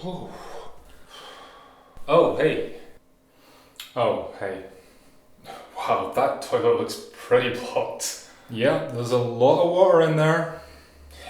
Oh. Oh, hey. Oh, hey. Wow, that toilet looks pretty blocked. Yeah, there's a lot of water in there.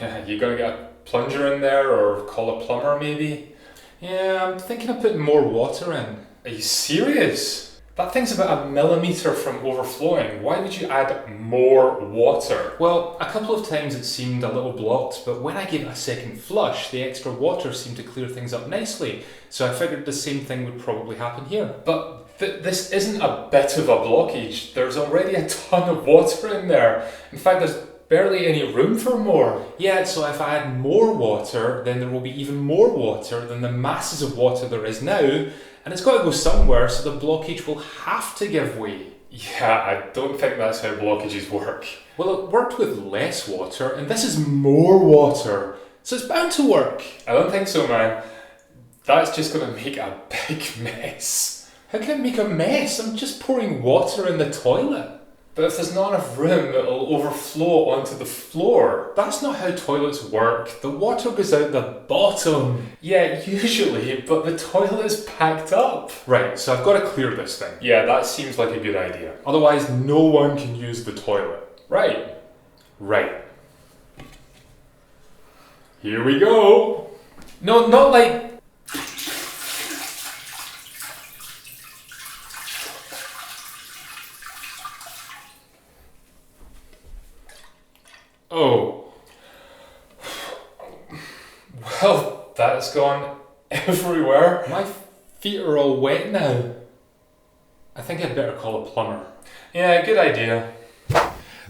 Yeah, you gotta get a plunger in there or call a plumber maybe? Yeah, I'm thinking of putting more water in. Are you serious? That thing's about 1 millimetre from overflowing. Why would you add more water? Well, a couple of times it seemed a little blocked, but when I gave it a second flush, the extra water seemed to clear things up nicely. So I figured the same thing would probably happen here. But this isn't a bit of a blockage. There's already a ton of water in there. In fact, there's barely any room for more. Yeah, so if I add more water, then there will be even more water than the masses of water there is now, and it's got to go somewhere, so the blockage will have to give way. Yeah, I don't think that's how blockages work. Well, it worked with less water, and this is more water, so it's bound to work. I don't think so, man. That's just going to make a big mess. How can it make a mess? I'm just pouring water in the toilet. But if there's not enough room, it'll overflow onto the floor. That's not how toilets work. The water goes out the bottom. Yeah, usually, but the toilet's packed up. Right, so I've got to clear this thing. Yeah, that seems like a good idea. Otherwise, no one can use the toilet. Right. Right. Here we go. No, not like... Oh. Well, that's gone everywhere. My feet are all wet now. I think I'd better call a plumber. Yeah, good idea.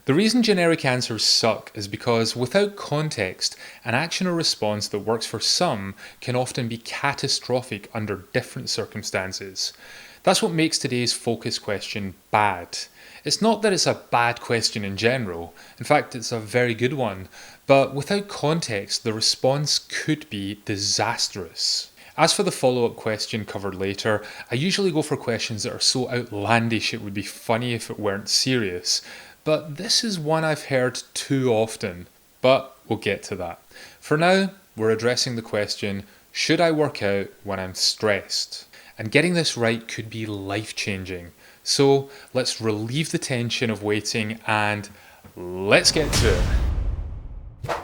The reason generic answers suck is because without context, an action or response that works for some can often be catastrophic under different circumstances. That's what makes today's focus question bad. It's not that it's a bad question in general, in fact it's a very good one, but without context the response could be disastrous. As for the follow-up question covered later, I usually go for questions that are so outlandish it would be funny if it weren't serious, but this is one I've heard too often, but we'll get to that. For now, we're addressing the question, should I work out when I'm stressed? And getting this right could be life-changing. So let's relieve the tension of waiting and let's get to it.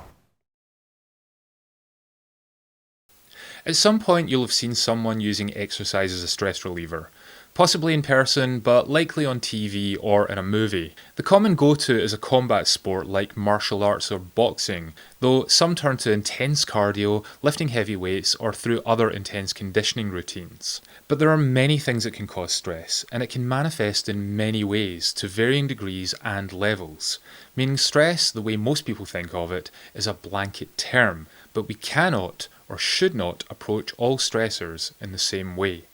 At some point you'll have seen someone using exercise as a stress reliever. Possibly in person, but likely on TV or in a movie. The common go-to is a combat sport like martial arts or boxing, though some turn to intense cardio, lifting heavy weights, or through other intense conditioning routines. But there are many things that can cause stress, and it can manifest in many ways, to varying degrees and levels. Meaning stress, the way most people think of it, is a blanket term, but we cannot or should not approach all stressors in the same way.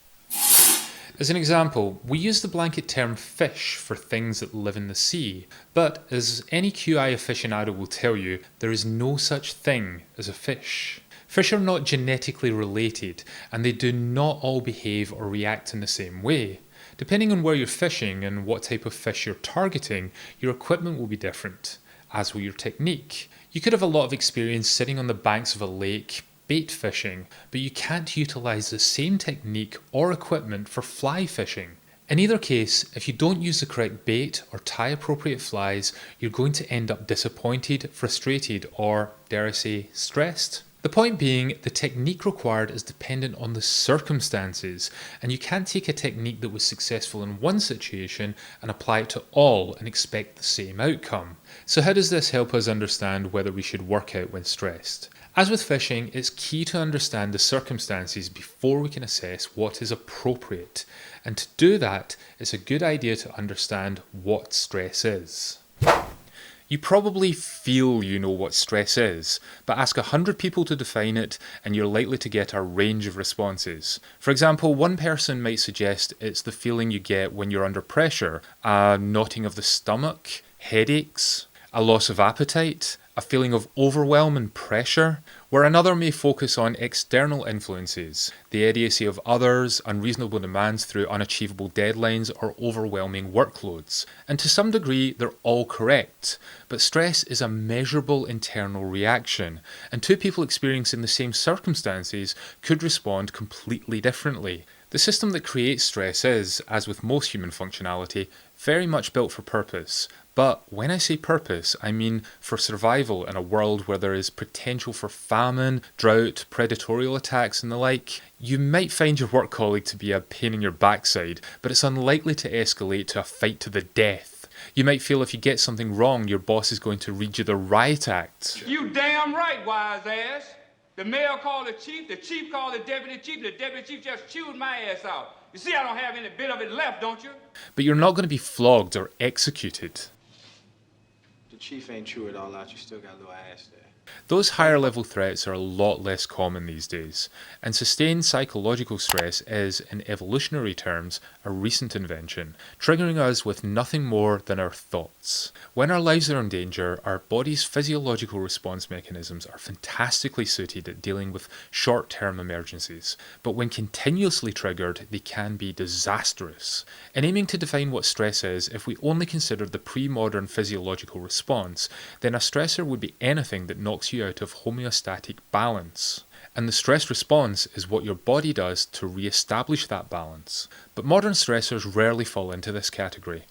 As an example, we use the blanket term fish for things that live in the sea, but as any QI aficionado will tell you, there is no such thing as a fish. Fish are not genetically related, and they do not all behave or react in the same way. Depending on where you're fishing and what type of fish you're targeting, your equipment will be different, as will your technique. You could have a lot of experience sitting on the banks of a lake, bait fishing, but you can't utilise the same technique or equipment for fly fishing. In either case, if you don't use the correct bait or tie appropriate flies, you're going to end up disappointed, frustrated, or, dare I say, stressed. The point being, the technique required is dependent on the circumstances, and you can't take a technique that was successful in one situation and apply it to all and expect the same outcome. So how does this help us understand whether we should work out when stressed? As with fishing, it's key to understand the circumstances before we can assess what is appropriate. And to do that, it's a good idea to understand what stress is. You probably feel you know what stress is, but ask 100 people to define it and you're likely to get a range of responses. For example, one person might suggest it's the feeling you get when you're under pressure, a knotting of the stomach, headaches, a loss of appetite, a feeling of overwhelm and pressure, where another may focus on external influences, the idiocy of others, unreasonable demands through unachievable deadlines, or overwhelming workloads. And to some degree, they're all correct. But stress is a measurable internal reaction, and two people experiencing the same circumstances could respond completely differently. The system that creates stress is, as with most human functionality, very much built for purpose. But when I say purpose, I mean for survival in a world where there is potential for famine, drought, predatorial attacks and the like. You might find your work colleague to be a pain in your backside, but it's unlikely to escalate to a fight to the death. You might feel if you get something wrong, your boss is going to read you the riot act. You damn right, wise ass. The mayor called the chief called the deputy chief just chewed my ass out. You see I don't have any bit of it left, don't you? But you're not going to be flogged or executed. The chief ain't chew it all out, you still got a little ass there. Those higher level threats are a lot less common these days, and sustained psychological stress is, in evolutionary terms, a recent invention, triggering us with nothing more than our thoughts. When our lives are in danger, our body's physiological response mechanisms are fantastically suited at dealing with short-term emergencies, but when continuously triggered, they can be disastrous. In aiming to define what stress is, if we only consider the pre-modern physiological response, then a stressor would be anything that knocks you out of homeostatic balance. And the stress response is what your body does to re-establish that balance. But modern stressors rarely fall into this category.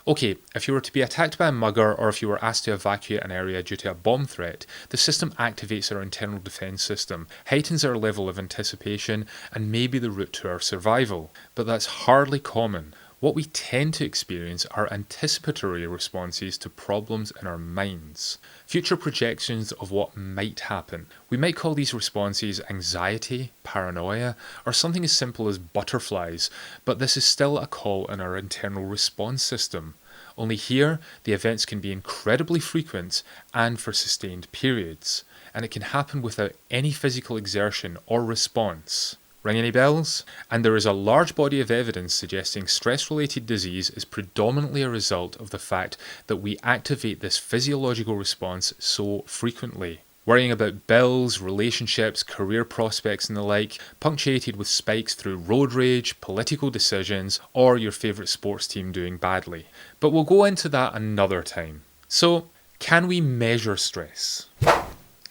Okay, if you were to be attacked by a mugger or if you were asked to evacuate an area due to a bomb threat, the system activates our internal defense system, heightens our level of anticipation, and may be the route to our survival. But that's hardly common. What we tend to experience are anticipatory responses to problems in our minds, future projections of what might happen. We might call these responses anxiety, paranoia, or something as simple as butterflies, but this is still a call in our internal response system. Only here, the events can be incredibly frequent and for sustained periods, and it can happen without any physical exertion or response. Ring any bells? And there is a large body of evidence suggesting stress-related disease is predominantly a result of the fact that we activate this physiological response so frequently. Worrying about bills, relationships, career prospects and the like, punctuated with spikes through road rage, political decisions, or your favourite sports team doing badly. But we'll go into that another time. So, can we measure stress?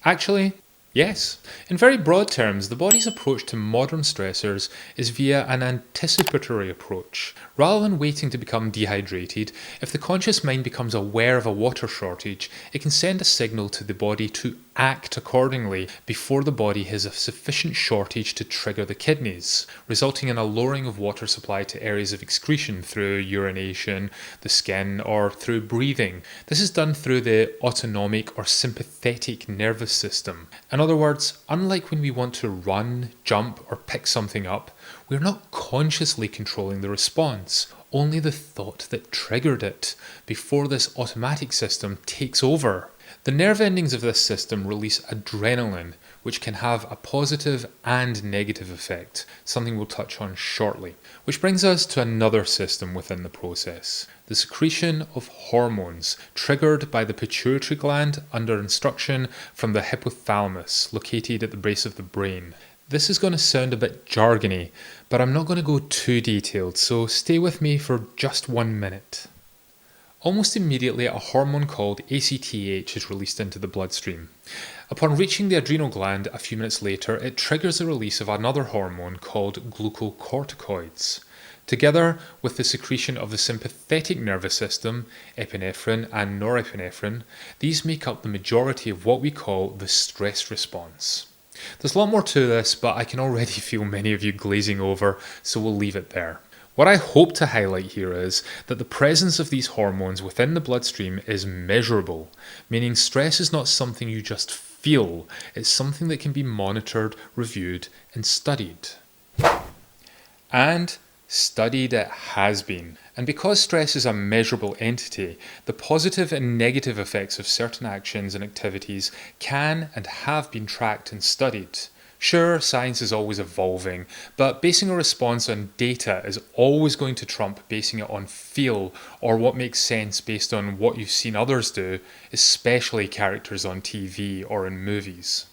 Actually, yes. In very broad terms, the body's approach to modern stressors is via an anticipatory approach. Rather than waiting to become dehydrated, if the conscious mind becomes aware of a water shortage, it can send a signal to the body to act accordingly before the body has a sufficient shortage to trigger the kidneys, resulting in a lowering of water supply to areas of excretion through urination, the skin, or through breathing. This is done through the autonomic or sympathetic nervous system. In other words, unlike when we want to run, jump, or pick something up, we're not consciously controlling the response, only the thought that triggered it, before this automatic system takes over. The nerve endings of this system release adrenaline, which can have a positive and negative effect, something we'll touch on shortly. Which brings us to another system within the process, the secretion of hormones, triggered by the pituitary gland under instruction from the hypothalamus, located at the base of the brain. This is going to sound a bit jargony, but I'm not going to go too detailed, so stay with me for just 1 minute. Almost immediately, a hormone called ACTH is released into the bloodstream. Upon reaching the adrenal gland a few minutes later, it triggers the release of another hormone called glucocorticoids. Together with the secretion of the sympathetic nervous system, epinephrine and norepinephrine, these make up the majority of what we call the stress response. There's a lot more to this, but I can already feel many of you glazing over, so we'll leave it there. What I hope to highlight here is that the presence of these hormones within the bloodstream is measurable, meaning stress is not something you just feel, it's something that can be monitored, reviewed, and studied. And studied it has been. And because stress is a measurable entity, the positive and negative effects of certain actions and activities can and have been tracked and studied. Sure, science is always evolving, but basing a response on data is always going to trump basing it on feel or what makes sense based on what you've seen others do, especially characters on TV or in movies.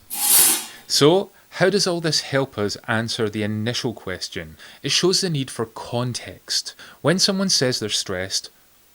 So, how does all this help us answer the initial question? It shows the need for context. When someone says they're stressed,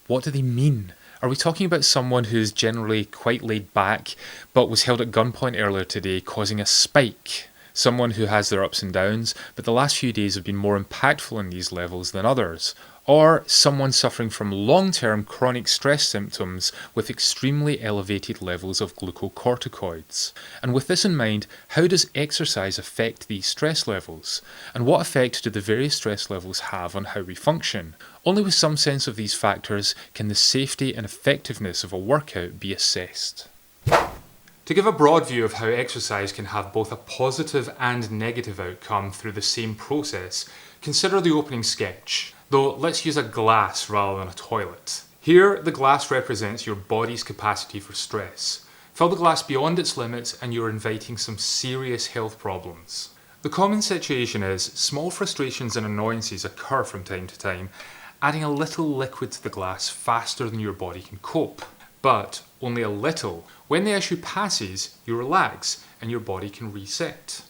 what do they mean? Are we talking about someone who's generally quite laid back, but was held at gunpoint earlier today, causing a spike? Someone who has their ups and downs, but the last few days have been more impactful in these levels than others? Or someone suffering from long-term chronic stress symptoms with extremely elevated levels of glucocorticoids? And with this in mind, how does exercise affect these stress levels? And what effect do the various stress levels have on how we function? Only with some sense of these factors can the safety and effectiveness of a workout be assessed. To give a broad view of how exercise can have both a positive and negative outcome through the same process, consider the opening sketch. Though let's use a glass rather than a toilet. Here, the glass represents your body's capacity for stress. Fill the glass beyond its limits and you're inviting some serious health problems. The common situation is small frustrations and annoyances occur from time to time, adding a little liquid to the glass faster than your body can cope. But only a little. When the issue passes, you relax and your body can reset.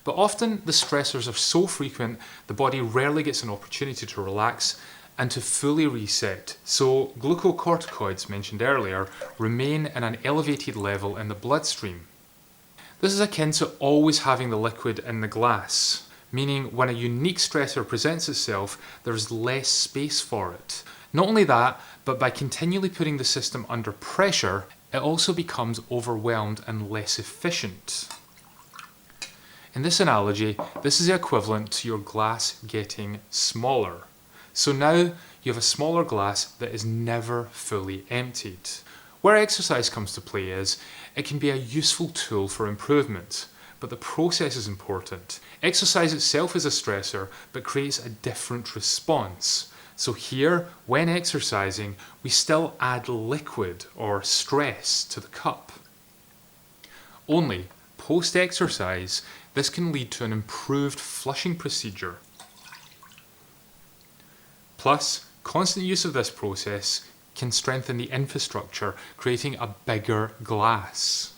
But often the stressors are so frequent, the body rarely gets an opportunity to relax and to fully reset. So glucocorticoids mentioned earlier remain in an elevated level in the bloodstream. This is akin to always having the liquid in the glass, meaning when a unique stressor presents itself, there's less space for it. Not only that, but by continually putting the system under pressure, it also becomes overwhelmed and less efficient. In this analogy, this is equivalent to your glass getting smaller. So now you have a smaller glass that is never fully emptied. Where exercise comes to play is, it can be a useful tool for improvement, but the process is important. Exercise itself is a stressor, but creates a different response. So here, when exercising, we still add liquid or stress to the cup. Only, post-exercise, this can lead to an improved flushing procedure. Plus, constant use of this process can strengthen the infrastructure, creating a bigger glass.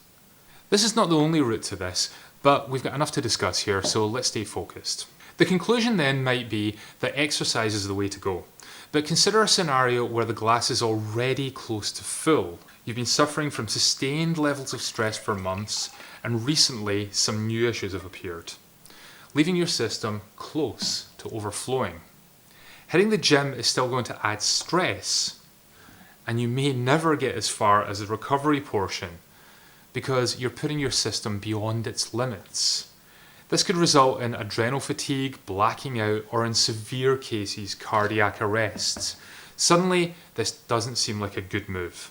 This is not the only route to this, but we've got enough to discuss here, so let's stay focused. The conclusion then might be that exercise is the way to go. But consider a scenario where the glass is already close to full. You've been suffering from sustained levels of stress for months, and recently some new issues have appeared, leaving your system close to overflowing. Hitting the gym is still going to add stress, and you may never get as far as the recovery portion because you're putting your system beyond its limits. This could result in adrenal fatigue, blacking out, or in severe cases, cardiac arrests. Suddenly, this doesn't seem like a good move.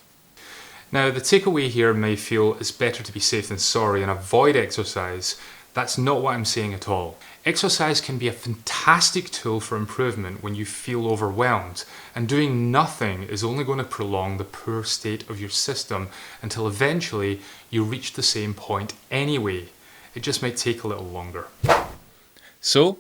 Now, the takeaway here may feel it's better to be safe than sorry and avoid exercise. That's not what I'm saying at all. Exercise can be a fantastic tool for improvement when you feel overwhelmed, and doing nothing is only going to prolong the poor state of your system until eventually you reach the same point anyway. It just might take a little longer. So,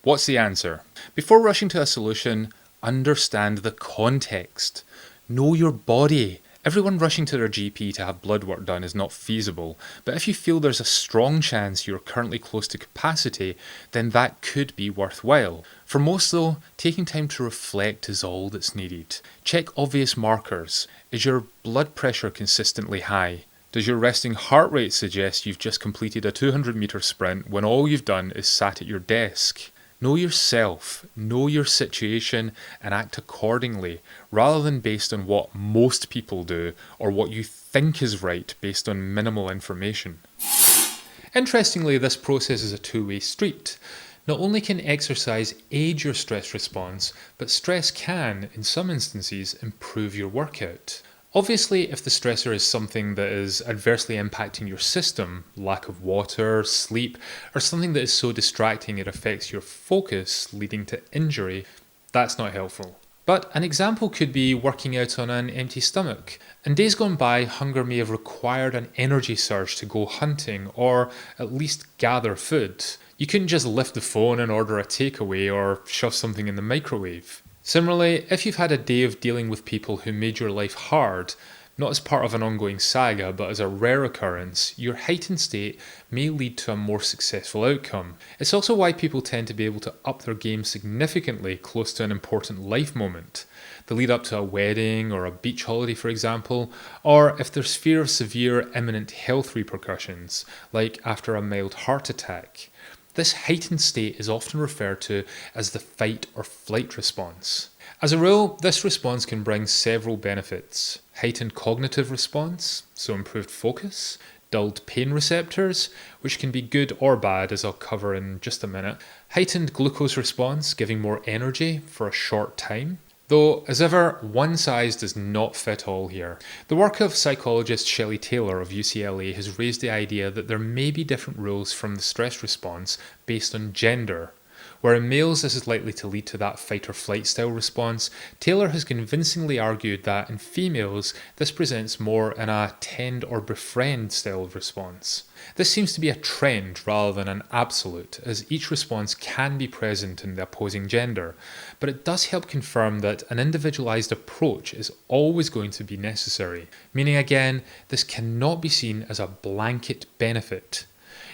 what's the answer? Before rushing to a solution, understand the context. Know your body. Everyone rushing to their GP to have blood work done is not feasible, but if you feel there's a strong chance you're currently close to capacity, then that could be worthwhile. For most though, taking time to reflect is all that's needed. Check obvious markers. Is your blood pressure consistently high? Does your resting heart rate suggest you've just completed a 200-meter sprint when all you've done is sat at your desk? Know yourself, know your situation, and act accordingly, rather than based on what most people do or what you think is right based on minimal information. Interestingly, this process is a two-way street. Not only can exercise aid your stress response, but stress can, in some instances, improve your workout. Obviously, if the stressor is something that is adversely impacting your system, lack of water, sleep, or something that is so distracting it affects your focus, leading to injury, that's not helpful. But an example could be working out on an empty stomach. In days gone by, hunger may have required an energy surge to go hunting, or at least gather food. You couldn't just lift the phone and order a takeaway or shove something in the microwave. Similarly, if you've had a day of dealing with people who made your life hard, Not as part of an ongoing saga, but as a rare occurrence, your heightened state may lead to a more successful outcome. It's also why people tend to be able to up their game significantly close to an important life moment. The lead up to a wedding or a beach holiday, for example, or if there's fear of severe imminent health repercussions, like after a mild heart attack. This heightened state is often referred to as the fight or flight response. As a rule, this response can bring several benefits. Heightened cognitive response, so improved focus, dulled pain receptors, which can be good or bad, as I'll cover in just a minute. Heightened glucose response, giving more energy for a short time. Though, as ever, one size does not fit all here. The work of psychologist Shelley Taylor of UCLA has raised the idea that there may be different rules from the stress response based on gender. Where in males this is likely to lead to that fight or flight style response, Taylor has convincingly argued that in females this presents more in a tend or befriend style of response. This seems to be a trend rather than an absolute, as each response can be present in the opposing gender, but it does help confirm that an individualised approach is always going to be necessary, meaning again, this cannot be seen as a blanket benefit.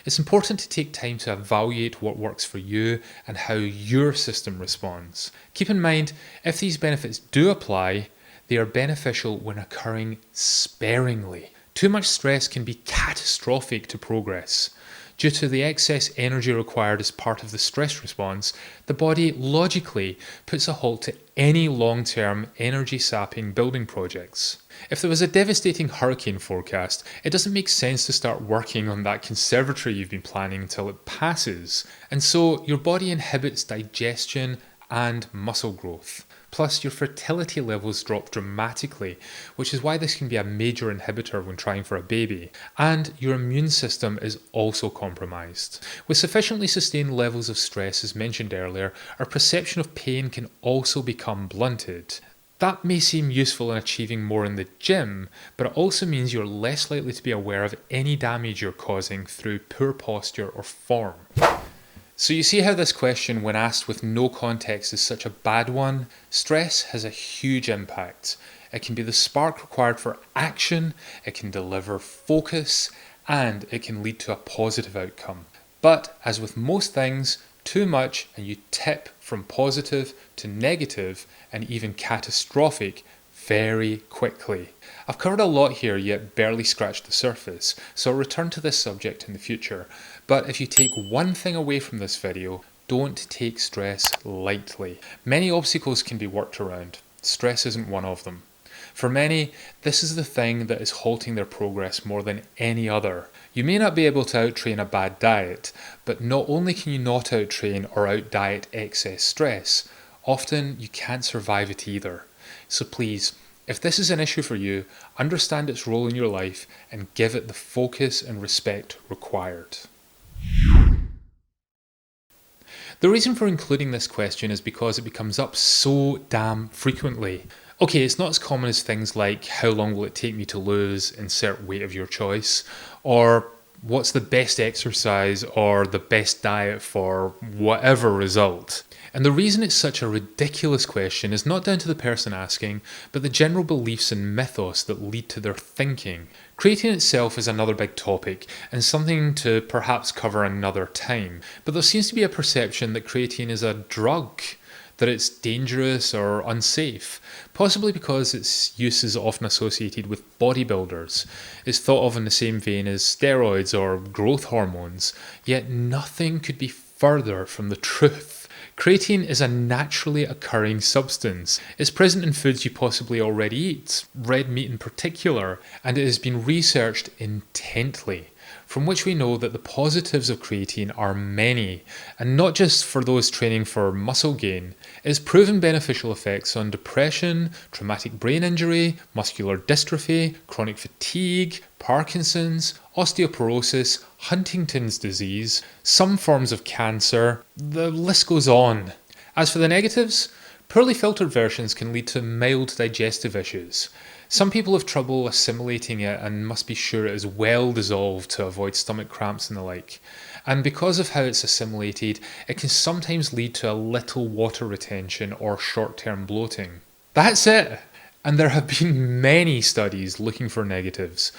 It's important to take time to evaluate what works for you and how your system responds. Keep in mind, if these benefits do apply, they are beneficial when occurring sparingly. Too much stress can be catastrophic to progress. Due to the excess energy required as part of the stress response, the body logically puts a halt to any long-term energy-sapping building projects. If there was a devastating hurricane forecast, it doesn't make sense to start working on that conservatory you've been planning until it passes, and so your body inhibits digestion and muscle growth. Plus, your fertility levels drop dramatically, which is why this can be a major inhibitor when trying for a baby. And your immune system is also compromised. With sufficiently sustained levels of stress, as mentioned earlier, our perception of pain can also become blunted. That may seem useful in achieving more in the gym, but it also means you're less likely to be aware of any damage you're causing through poor posture or form. So you see how this question, when asked with no context, is such a bad one? Stress has a huge impact. It can be the spark required for action, it can deliver focus, and it can lead to a positive outcome. But as with most things, too much and you tip from positive to negative and even catastrophic very quickly. I've covered a lot here, yet barely scratched the surface, so I'll return to this subject in the future. But if you take one thing away from this video, don't take stress lightly. Many obstacles can be worked around. Stress isn't one of them. For many, this is the thing that is halting their progress more than any other. You may not be able to out-train a bad diet, but not only can you not out-train or out-diet excess stress, often you can't survive it either. So please, if this is an issue for you, understand its role in your life and give it the focus and respect required. The reason for including this question is because it becomes up so damn frequently. Okay, it's not as common as things like how long will it take me to lose, insert weight of your choice, or what's the best exercise or the best diet for whatever result. And the reason it's such a ridiculous question is not down to the person asking, but the general beliefs and mythos that lead to their thinking. Creatine itself is another big topic and something to perhaps cover another time, but there seems to be a perception that creatine is a drug, that it's dangerous or unsafe, possibly because its use is often associated with bodybuilders. It's thought of in the same vein as steroids or growth hormones, yet nothing could be further from the truth. Creatine is a naturally occurring substance. It's present in foods you possibly already eat, red meat in particular, and it has been researched intently, from which we know that the positives of creatine are many, and not just for those training for muscle gain. It has proven beneficial effects on depression, traumatic brain injury, muscular dystrophy, chronic fatigue, Parkinson's, osteoporosis, Huntington's disease, some forms of cancer, the list goes on. As for the negatives, poorly filtered versions can lead to mild digestive issues. Some people have trouble assimilating it and must be sure it is well dissolved to avoid stomach cramps and the like. And because of how it's assimilated, it can sometimes lead to a little water retention or short-term bloating. That's it! And there have been many studies looking for negatives.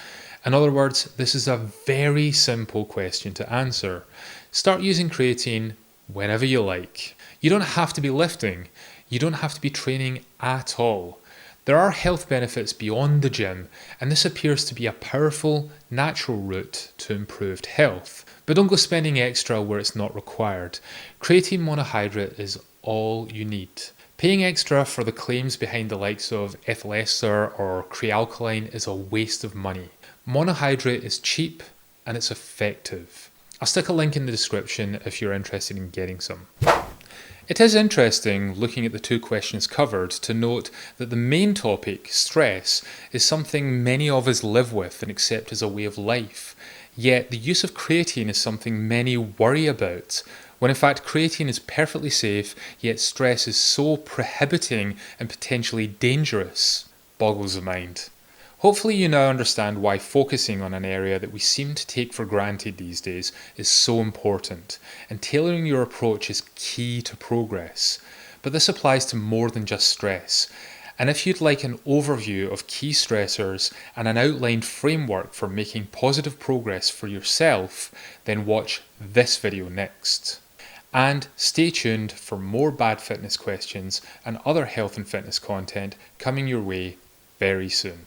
In other words, this is a very simple question to answer. Start using creatine whenever you like. You don't have to be lifting. You don't have to be training at all. There are health benefits beyond the gym, and this appears to be a powerful, natural route to improved health. But don't go spending extra where it's not required. Creatine monohydrate is all you need. Paying extra for the claims behind the likes of ethyl ester or crealkaline is a waste of money. Monohydrate is cheap and it's effective. I'll stick a link in the description if you're interested in getting some. It is interesting, looking at the two questions covered, to note that the main topic, stress, is something many of us live with and accept as a way of life. Yet the use of creatine is something many worry about, when in fact creatine is perfectly safe, yet stress is so prohibiting and potentially dangerous. Boggles the mind. Hopefully you now understand why focusing on an area that we seem to take for granted these days is so important, and tailoring your approach is key to progress. But this applies to more than just stress. And if you'd like an overview of key stressors and an outlined framework for making positive progress for yourself, then watch this video next. And stay tuned for more bad fitness questions and other health and fitness content coming your way very soon.